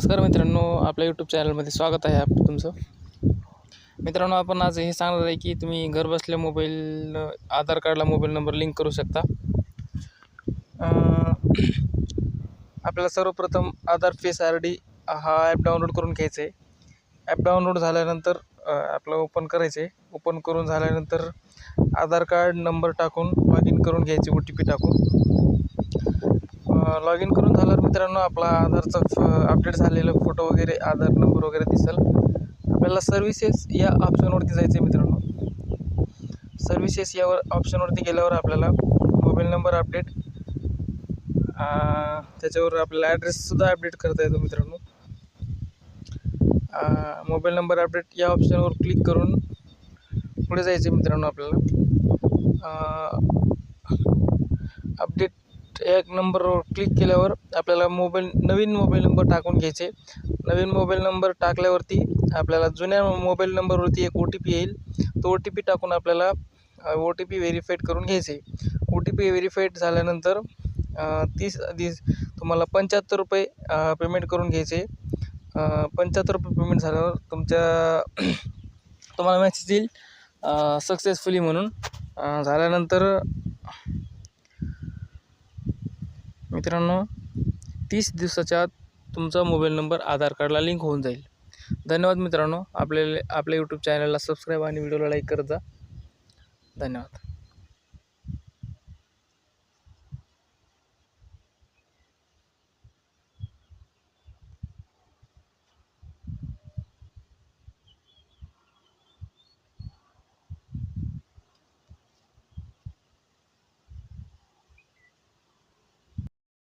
नमस्कार मित्रांनो, आपल्या यूट्यूब चॅनलमध्ये स्वागत आहे तुमचं. मित्रांनो, आपण आज हे सांगणार आहे की तुम्ही घर बसल्या आधार कार्डला मोबाईल नंबर लिंक करू शकता. आपल्याला सर्वप्रथम आधार फेस RD हा ॲप डाउनलोड करून घ्यायचा आहे. ॲप डाउनलोड झाल्यानंतर आपलं ओपन करायचं आहे. ओपन करून झाल्यानंतर आधार कार्ड नंबर टाकून लॉग इन करून घ्यायचे, OTP टाकून. लॉग इन करून झाल्यावर मित्रांनो आपला आधारचा अपडेट झालेलं फोटो वगैरे, आधार नंबर वगैरे दिसेल. आपल्याला सर्व्हिसेस या ऑप्शनवरती जायचं आहे मित्रांनो. सर्व्हिसेस यावर ऑप्शनवरती गेल्यावर आपल्याला मोबाईल नंबर अपडेट, त्याच्यावर आपल्याला ॲड्रेससुद्धा अपडेट करता येतो मित्रांनो. मोबाईल नंबर अपडेट या ऑप्शनवर क्लिक करून पुढे जायचं आहे मित्रांनो. आपल्याला अपडेट एक नंबरवर क्लिक केल्यावर आपल्याला नवीन मोबाईल नंबर टाकून घ्यायचे. नवीन मोबाईल नंबर टाकल्यावरती आपल्याला जुन्या मोबाईल नंबरवरती एक OTP येईल. तो OTP टाकून आपल्याला OTP व्हेरीफाईड करून घ्यायचे. OTP व्हेरीफाईड झाल्यानंतर 30 तुम्हाला ₹75 पेमेंट करून घ्यायचे. ₹75 पेमेंट झाल्यावर तुम्हाला मेसेज येईल सक्सेसफुली म्हणून. झाल्यानंतर मित्रांनो 30 दिवसाच्या आत तुमचा मोबाईल नंबर आधार कार्डला लिंक होऊन जाईल. धन्यवाद मित्रांनो. आपल्या यूट्यूब चॅनलला सबस्क्राईब आणि व्हिडिओला लाईक करत जा. धन्यवाद.